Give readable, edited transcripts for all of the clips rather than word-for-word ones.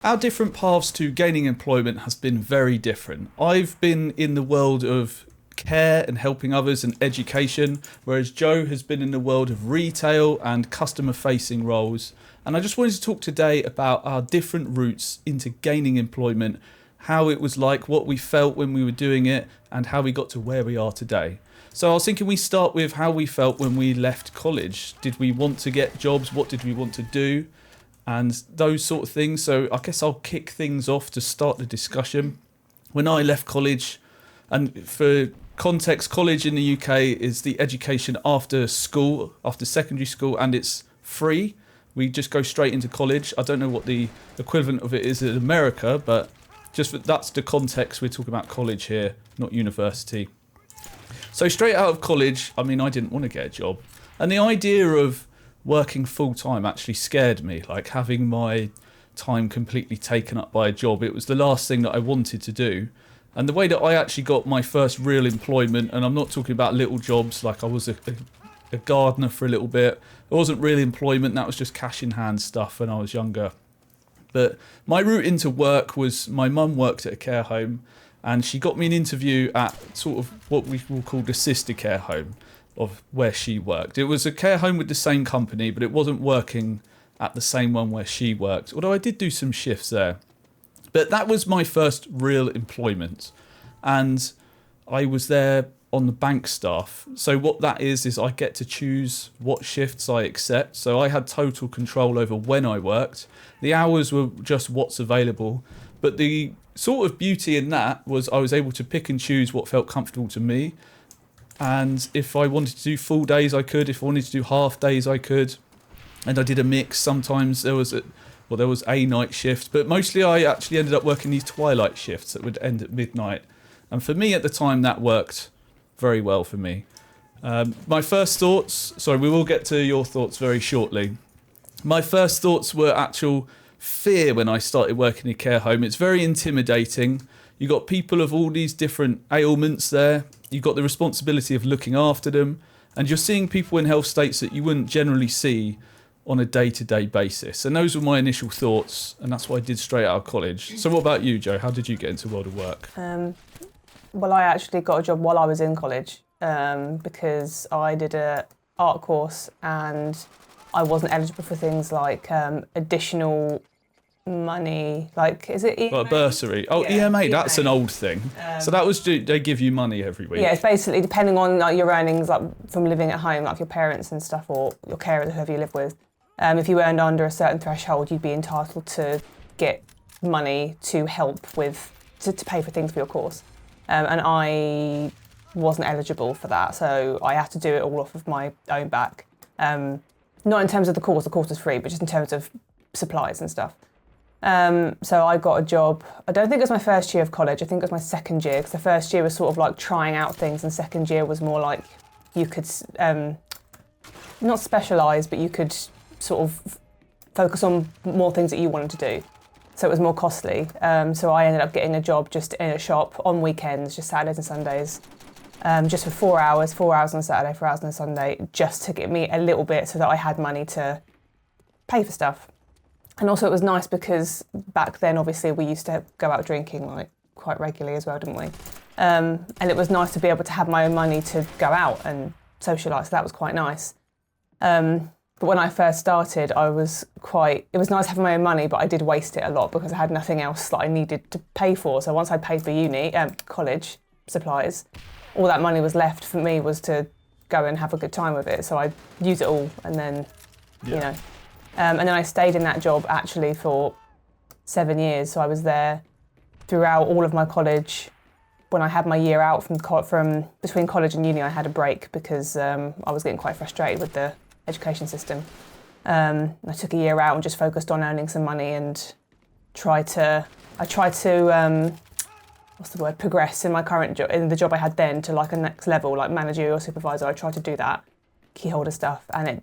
Our different paths to gaining employment has been very different. I've been in the world of care and helping others and education, whereas Joe has been in the world of retail and customer facing roles. And I just wanted to talk today about our different routes into gaining employment, how it was like, what we felt when we were doing it, and how we got to where we are today. So I was thinking we start with how we felt when we left college. Did we want to get jobs? What did we want to do? And those sort of things. So I guess I'll kick things off to start the discussion. When I left college, and for context, college in the UK is the education after school, after secondary school, and it's free. We just go straight into college. I don't know what the equivalent of it is in America, but that's the context. We're talking about college here, not university. So straight out of college, I didn't want to get a job. And the idea of working full time actually scared me, like having my time completely taken up by a job. It was the last thing that I wanted to do. And the way that I actually got my first real employment, and I'm not talking about little jobs, like I was a gardener for a little bit. It wasn't really employment, that was just cash in hand stuff when I was younger. But my route into work was my mum worked at a care home, and she got me an interview at sort of what we will call the sister care home of where she worked. It was a care home with the same company, but it wasn't working at the same one where she worked, although I did do some shifts there. But that was my first real employment, and I was there on the bank staff. So what that is I get to choose what shifts I accept. So I had total control over when I worked. The hours were just what's available, but the sort of beauty in that was I was able to pick and choose what felt comfortable to me. And if I wanted to do full days, I could. If I wanted to do half days, I could. And I did a mix. Sometimes there was a night shift, but mostly I actually ended up working these twilight shifts that would end at midnight. And for me at the time, that worked very well for me. My first thoughts, we will get to your thoughts very shortly. My first thoughts were actual fear when I started working in a care home. It's very intimidating. You got people of all these different ailments there. You've got the responsibility of looking after them, and you're seeing people in health states that you wouldn't generally see on a day-to-day basis. And those were my initial thoughts, and that's what I did straight out of college. So what about you, Joe? How did you get into the world of work? Well, I actually got a job while I was in college because I did an art course and I wasn't eligible for things like additional money, like, is it EMA? Like a bursary. Oh, yeah, EMA, that's an old thing. So that was, they give you money every week. Yeah, it's basically depending on like your earnings, like from living at home, like your parents and stuff, or your carers, whoever you live with. If you earned under a certain threshold, you'd be entitled to get money to help with, to pay for things for your course. And I wasn't eligible for that, so I had to do it all off of my own back. Not in terms of the course was free, but just in terms of supplies and stuff. So I got a job. I don't think it was my first year of college. I think it was my second year, because the first year was sort of like trying out things, and second year was more like you could not specialise, but you could sort of focus on more things that you wanted to do. So it was more costly. So I ended up getting a job just in a shop on weekends, just Saturdays and Sundays, just for 4 hours on a Saturday, 4 hours on a Sunday, just to get me a little bit so that I had money to pay for stuff. And also it was nice because back then, obviously, we used to go out drinking like quite regularly as well, didn't we? And it was nice to be able to have my own money to go out and socialise, so that was quite nice. But when I first started, it was nice having my own money, but I did waste it a lot because I had nothing else that I needed to pay for. So once I paid for college supplies, all that money was left for me was to go and have a good time with it. So I used it all, and then, and then I stayed in that job actually for 7 years. So I was there throughout all of my college. When I had my year out from between college and uni, I had a break because I was getting quite frustrated with the education system. I took a year out and just focused on earning some money and tried to progress in my current job, in the job I had then, to like a next level, like managerial supervisor. I tried to do that, key holder stuff, and it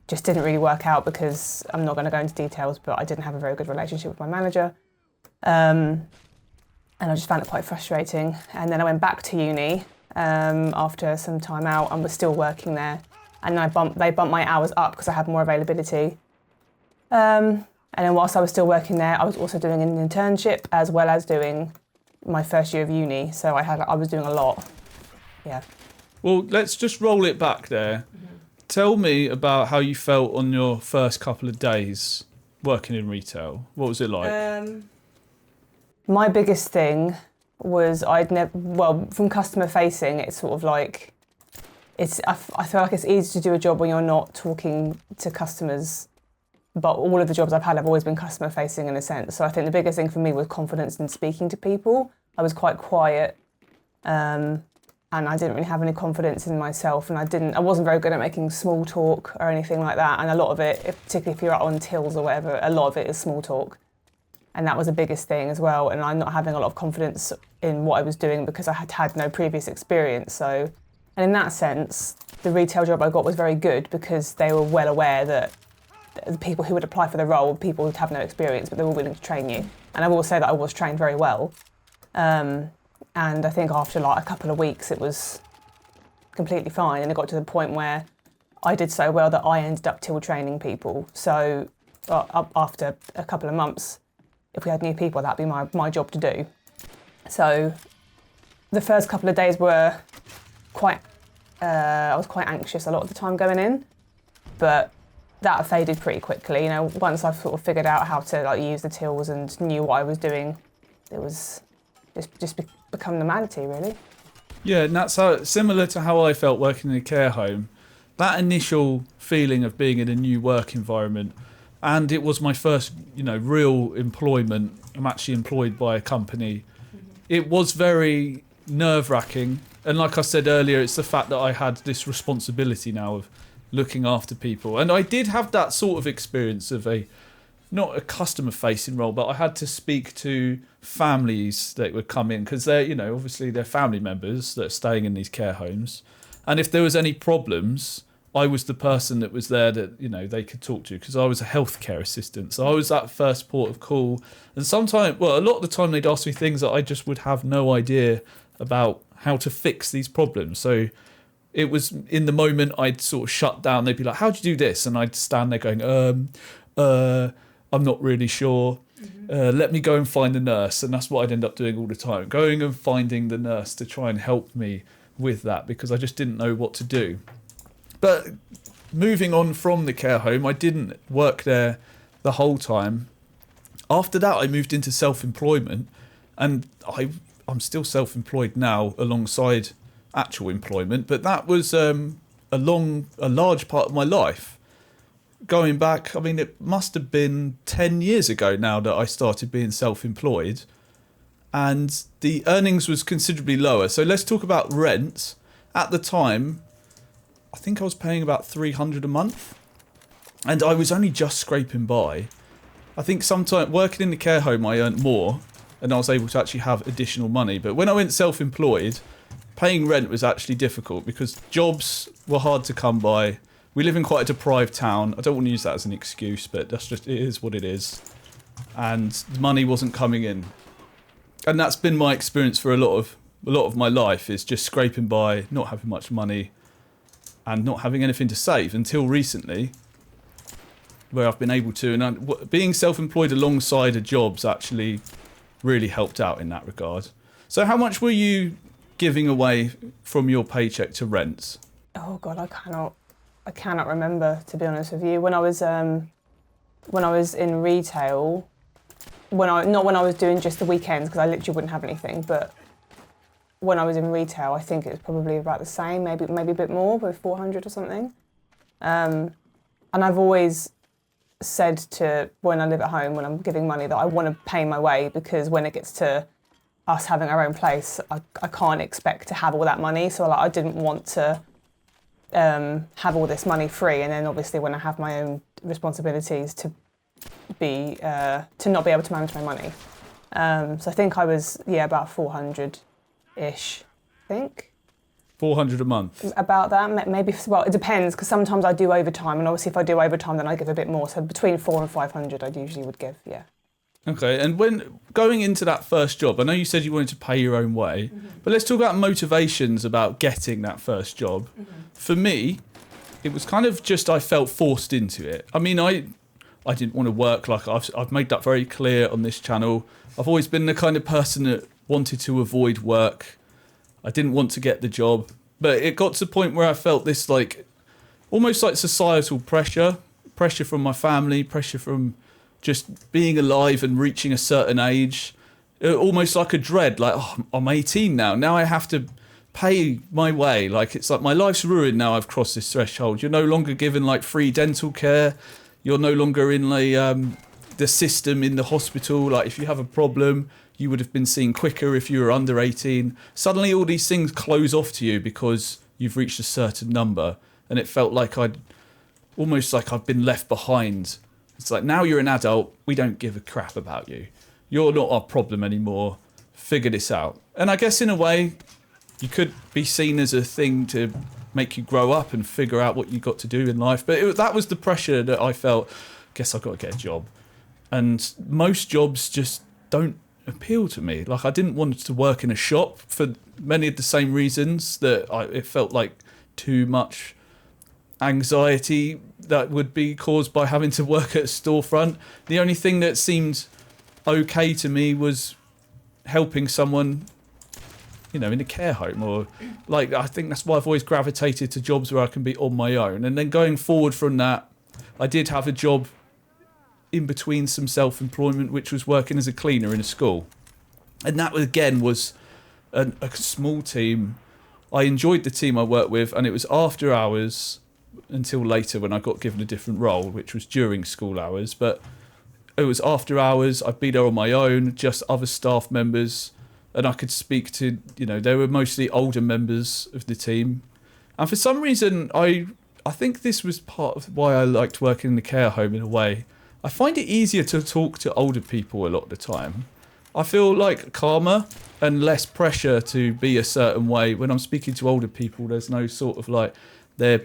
just didn't really work out because I'm not going to go into details, but I didn't have a very good relationship with my manager. And I just found it quite frustrating. And then I went back to uni after some time out and was still working there. And they bumped my hours up because I had more availability. And then whilst I was still working there, I was also doing an internship as well as doing my first year of uni. So I was doing a lot. Yeah. Well, let's just roll it back there. Tell me about how you felt on your first couple of days working in retail. What was it like? My biggest thing was from customer facing, it's sort of like, I feel like it's easy to do a job when you're not talking to customers, but all of the jobs I've had have always been customer facing in a sense. So I think the biggest thing for me was confidence in speaking to people. I was quite quiet, and I didn't really have any confidence in myself, and I wasn't very good at making small talk or anything like that. And a lot of it, particularly if you're on tills or whatever, a lot of it is small talk. And that was the biggest thing as well. And I'm not having a lot of confidence in what I was doing because I had no previous experience. So, and in that sense, the retail job I got was very good because they were well aware that the people who would apply for the role were people who'd have no experience, but they were willing to train you. And I will say that I was trained very well. And I think after like a couple of weeks, it was completely fine. And it got to the point where I did so well that I ended up till training people. So after a couple of months, if we had new people, that'd be my job to do. So the first couple of days were I was quite anxious a lot of the time going in, but that faded pretty quickly. You know, once I've sort of figured out how to like use the tills and knew what I was doing, it was just become normality, really. Yeah, and that's similar to how I felt working in a care home. That initial feeling of being in a new work environment, and it was my first, real employment. I'm actually employed by a company. It was very nerve-wracking, and like I said earlier, it's the fact that I had this responsibility now of looking after people, and I did have that sort of experience of not a customer-facing role, but I had to speak to families that would come in because they're, obviously they're family members that are staying in these care homes. And if there was any problems, I was the person that was there that, they could talk to because I was a healthcare assistant. So I was that first port of call. And sometimes, a lot of the time they'd ask me things that I just would have no idea about how to fix these problems. So it was in the moment I'd sort of shut down. They'd be like, how'd you do this? And I'd stand there going, I'm not really sure. Let me go and find the nurse. And that's what I'd end up doing all the time, going and finding the nurse to try and help me with that because I just didn't know what to do. But moving on from the care home, I didn't work there the whole time. After that, I moved into self-employment, and I'm still self-employed now alongside actual employment. But that was a large part of my life. Going back, it must have been 10 years ago now that I started being self-employed, and the earnings was considerably lower. So let's talk about rent. At the time, I think I was paying about $300 a month, and I was only just scraping by. I think sometimes working in the care home, I earned more, and I was able to actually have additional money. But when I went self-employed, paying rent was actually difficult because jobs were hard to come by. We live in quite a deprived town. I don't want to use that as an excuse, but it is what it is. And the money wasn't coming in. And that's been my experience for a lot of my life, is just scraping by, not having much money, and not having anything to save until recently, where I've been able to. And being self-employed alongside of jobs actually really helped out in that regard. So how much were you giving away from your paycheck to rent? Oh God, I cannot remember, to be honest with you. When I was in retail, not when I was doing just the weekends, because I literally wouldn't have anything, but when I was in retail, I think it was probably about the same, maybe a bit more, with 400 or something. And I've always said to when I live at home, when I'm giving money, that I want to pay my way, because when it gets to us having our own place, I can't expect to have all that money. So I didn't want to have all this money free, and then obviously when I have my own responsibilities to not be able to manage my money. So I think I was about 400-ish. I think 400 a month. About that, maybe. Well, it depends, because sometimes I do overtime, and obviously if I do overtime, then I give a bit more. So between 400 and 500, I usually would give. Yeah. Okay, and when going into that first job, I know you said you wanted to pay your own way, but let's talk about motivations about getting that first job. For me, it was kind of just I felt forced into it. I didn't want to work. Like I've made that very clear on this channel. I've always been the kind of person that wanted to avoid work. I didn't want to get the job, but it got to the point where I felt this like almost like societal pressure from my family, pressure from just being alive and reaching a certain age, almost like a dread, like, oh, I'm 18 now I have to pay my way, like it's like my life's ruined now I've crossed this threshold. You're no longer given like free dental care, you're no longer in the system in the hospital, like if you have a problem you would have been seen quicker if you were under 18. Suddenly all these things close off to you because you've reached a certain number, and it felt like I'd been left behind. It's like, now you're an adult, we don't give a crap about you. You're not our problem anymore. Figure this out. And I guess in a way, you could be seen as a thing to make you grow up and figure out what you got to do in life. But that was the pressure that I felt. Guess I've got to get a job. And most jobs just don't appeal to me. Like, I didn't want to work in a shop for many of the same reasons, that it felt like too much anxiety that would be caused by having to work at a storefront. The only thing that seemed okay to me was helping someone, in a care home, or like, I think that's why I've always gravitated to jobs where I can be on my own. And then going forward from that, I did have a job in between some self-employment, which was working as a cleaner in a school. And that again was a small team. I enjoyed the team I worked with, and it was after hours until later when I got given a different role, which was during school hours. But it was after hours, I'd be there on my own, just other staff members, and I could speak to, they were mostly older members of the team. And for some reason, I think this was part of why I liked working in the care home in a way. I find it easier to talk to older people a lot of the time. I feel like calmer and less pressure to be a certain way. When I'm speaking to older people, there's no sort of like, I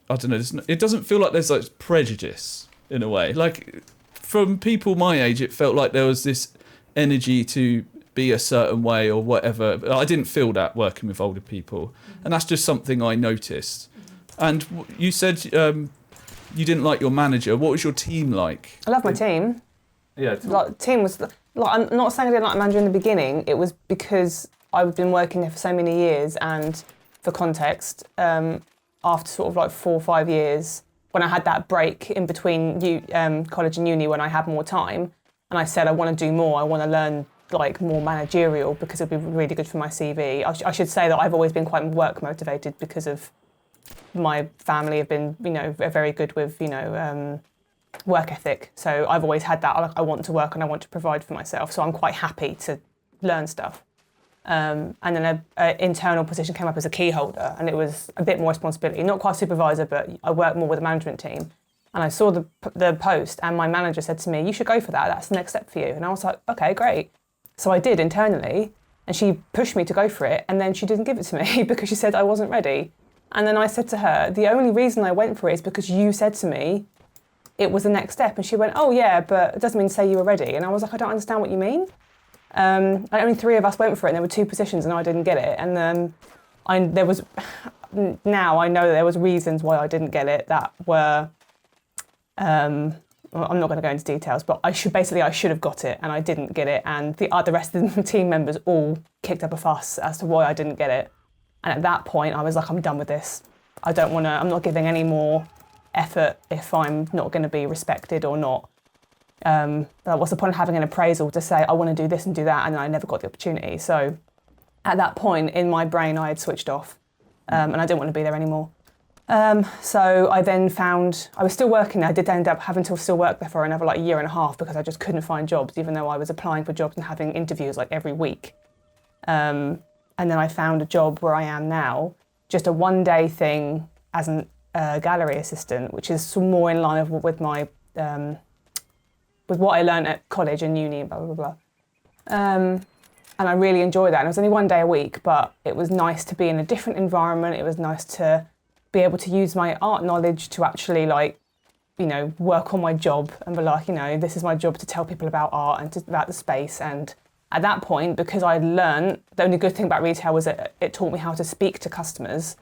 don't know, it doesn't feel like there's like prejudice in a way. Like, from people my age, it felt like there was this energy to be a certain way or whatever. I didn't feel that working with older people. And that's just something I noticed. And you said you didn't like your manager. What was your team like? I love my team. Yeah. Team was, I'm not saying I didn't like the manager in the beginning. It was because I've been working there for so many years, and for context, after sort of like 4 or 5 years, when I had that break in between college and uni, when I had more time, and I said I want to do more, I want to learn like more managerial because it'd be really good for my CV. I should say that I've always been quite work motivated because of my family have been, very good with, work ethic. So I've always had that. I want to work and I want to provide for myself. So I'm quite happy to learn stuff. And then an internal position came up as a key holder, and it was a bit more responsibility. Not quite supervisor, but I work more with the management team. And I saw the post, and my manager said to me, "You should go for that. That's the next step for you." And I was like, "Okay, great." So I did internally, and she pushed me to go for it, and then she didn't give it to me because she said I wasn't ready. And then I said to her, "The only reason I went for it is because you said to me it was the next step." And she went, "Oh yeah, but it doesn't mean to say you were ready." And I was like, "I don't understand what you mean." Only 3 of us went for it, and there were 2 positions, and I didn't get it. And then now I know that there was reasons why I didn't get it that were, I'm not going to go into details, but I should have got it, and I didn't get it. And the rest of the team members all kicked up a fuss as to why I didn't get it. And at that point, I was like, I'm done with this. I'm not giving any more effort if I'm not going to be respected or not. What's the point of having an appraisal to say, I want to do this and do that, and I never got the opportunity. So at that point, in my brain, I had switched off, and I didn't want to be there anymore. So I then I was still working there. I did end up having to still work there for another 1.5 years because I just couldn't find jobs, even though I was applying for jobs and having interviews like every week. And then I found a job where I am now, just a 1-day thing as a gallery assistant, which is more in line with my with what I learned at college and uni and blah, blah, blah. And I really enjoyed that. And it was only 1 day a week, but it was nice to be in a different environment. It was nice to be able to use my art knowledge to actually work on my job and be like, this is my job to tell people about art and about the space. And at that point, because I'd learned, the only good thing about retail was that it taught me how to speak to customers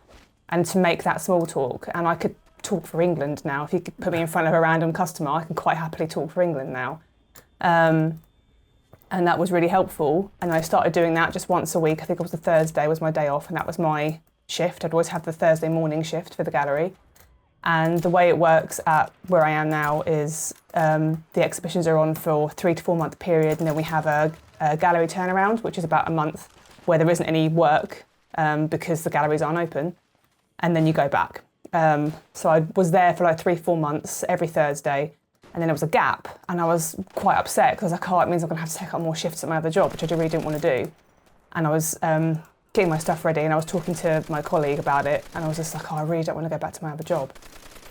and to make that small talk. And I could talk for England now. If you could put me in front of a random customer, I can quite happily talk for England now. And that was really helpful. And I started doing that just once a week. I think it was the Thursday was my day off, and that was my shift. I'd always have the Thursday morning shift for the gallery. And the way it works at where I am now is the exhibitions are on for 3 to 4 month period, and then we have a gallery turnaround, which is about a month, where there isn't any work because the galleries aren't open, and then you go back. So I was there for like 3-4 months every Thursday, and then there was a gap, and I was quite upset because I was like, oh, it means I'm going to have to take up more shifts at my other job, which I really didn't want to do. And I was getting my stuff ready, and I was talking to my colleague about it, and I was just like, oh, I really don't want to go back to my other job.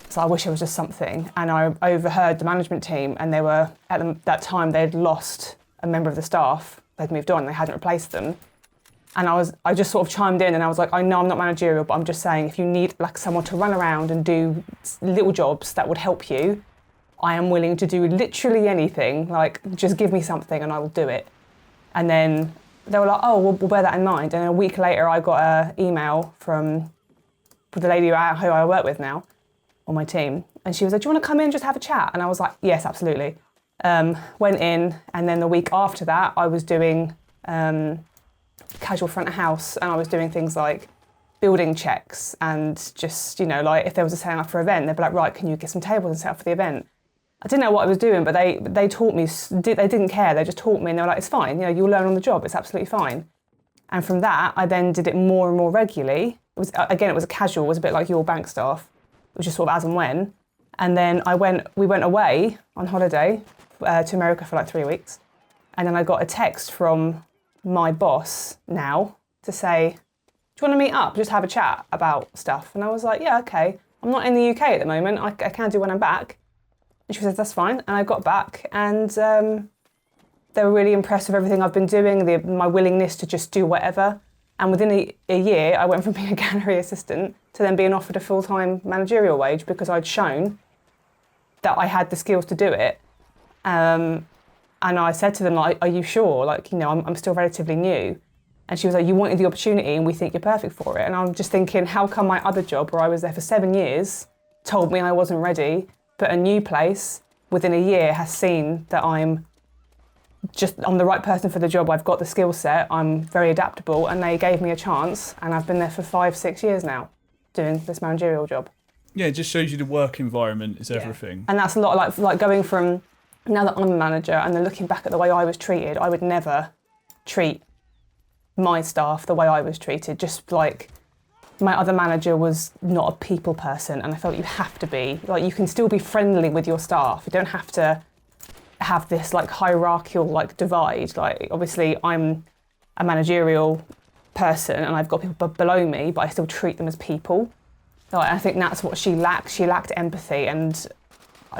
So I wish it was just something. And I overheard the management team, and they were, at that time, they'd lost a member of the staff. They'd moved on, they hadn't replaced them. And I just sort of chimed in, and I was like, I know I'm not managerial, but I'm just saying, if you need like someone to run around and do little jobs that would help you, I am willing to do literally anything. Like, just give me something and I will do it. And then they were like, oh, we'll bear that in mind. And a week later, I got an email from the lady who I work with now on my team. And she was like, do you want to come in and just have a chat? And I was like, yes, absolutely. Went in, and then the week after that, I was doing casual front of house, and I was doing things like building checks and just, you know, like if there was a setting up for an event, they'd be like, right, can you get some tables and set up for the event? I didn't know what I was doing, but they taught me, they didn't care, they just taught me, and they were like, it's fine, you know, you'll learn on the job, it's absolutely fine. And from that, I then did it more and more regularly. It was a casual, it was a bit like your bank staff, it was just sort of as and when. And then we went away on holiday to America for like 3 weeks. And then I got a text from my boss now to say, do you want to meet up, just have a chat about stuff? And I was like, yeah, okay. I'm not in the UK at the moment, I can do when I'm back. And she said, that's fine. And I got back, and they were really impressed with everything I've been doing, my willingness to just do whatever. And within a year, I went from being a gallery assistant to then being offered a full-time managerial wage because I'd shown that I had the skills to do it. And I said to them, like, are you sure? Like, you know, I'm still relatively new. And she was like, you wanted the opportunity and we think you're perfect for it. And I'm just thinking, how come my other job, where I was there for 7 years, told me I wasn't ready, but a new place within a year has seen that I'm the right person for the job, I've got the skill set, I'm very adaptable, and they gave me a chance, and I've been there for 5-6 years now, doing this managerial job. Yeah, it just shows you the work environment is everything. And that's a lot like going from, now that I'm a manager, and then looking back at the way I was treated, I would never treat my staff the way I was treated. Just like, my other manager was not a people person, and I felt you have to be. Like, you can still be friendly with your staff. You don't have to have this like hierarchical like divide. Like, obviously I'm a managerial person and I've got people below me, but I still treat them as people. Like, I think that's what she lacked. She lacked empathy, and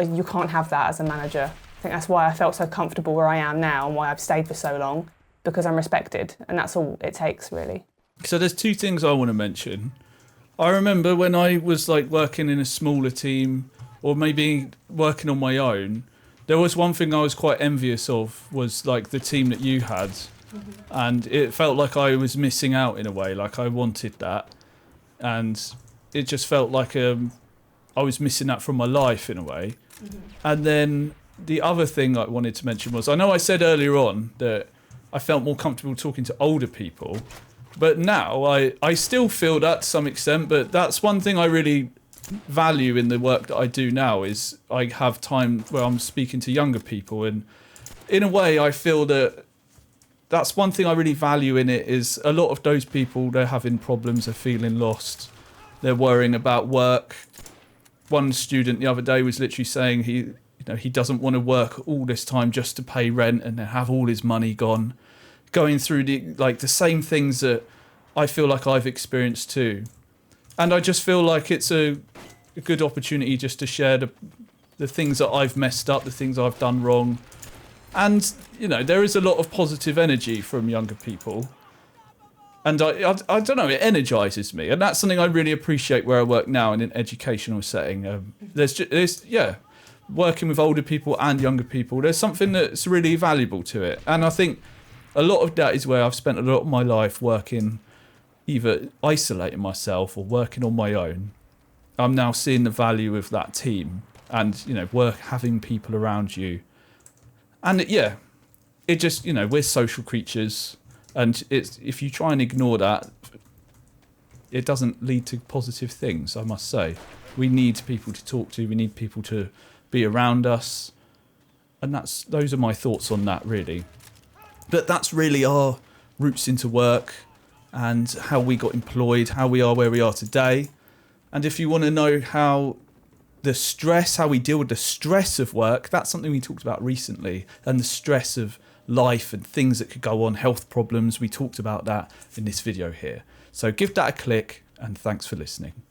you can't have that as a manager. I think that's why I felt so comfortable where I am now, and why I've stayed for so long, because I'm respected, and that's all it takes, really. So there's 2 things I want to mention. I remember when I was like working in a smaller team, or maybe working on my own, there was one thing I was quite envious of, was like the team that you had. And it felt like I was missing out in a way, like I wanted that. And it just felt like I was missing that from my life in a way. And then the other thing I wanted to mention was, I know I said earlier on that I felt more comfortable talking to older people, but now I still feel that to some extent, but that's one thing I really value in the work that I do now, is I have time where I'm speaking to younger people, and in a way I feel that that's one thing I really value in it. Is a lot of those people, they're having problems, they're feeling lost, they're worrying about work. One student the other day was literally saying he doesn't want to work all this time just to pay rent and then have all his money gone, going through the same things that I feel like I've experienced too. And I just feel like it's a good opportunity just to share the things that I've messed up, the things I've done wrong. And, you know, there is a lot of positive energy from younger people. And I don't know, it energises me. And that's something I really appreciate where I work now in an educational setting. There's working with older people and younger people, there's something that's really valuable to it. And I think a lot of that is where I've spent a lot of my life working, either isolating myself or working on my own. I'm now seeing the value of that team and, you know, work, having people around you. And yeah, it just, you know, we're social creatures, and it's, if you try and ignore that, it doesn't lead to positive things, I must say. We need people to talk to, we need people to be around us. And those are my thoughts on that, really. But that's really our roots into work and how we got employed, how we are where we are today. And if you want to know how we deal with the stress of work, that's something we talked about recently, and the stress of life and things that could go on, health problems. We talked about that in this video here. So give that a click, and thanks for listening.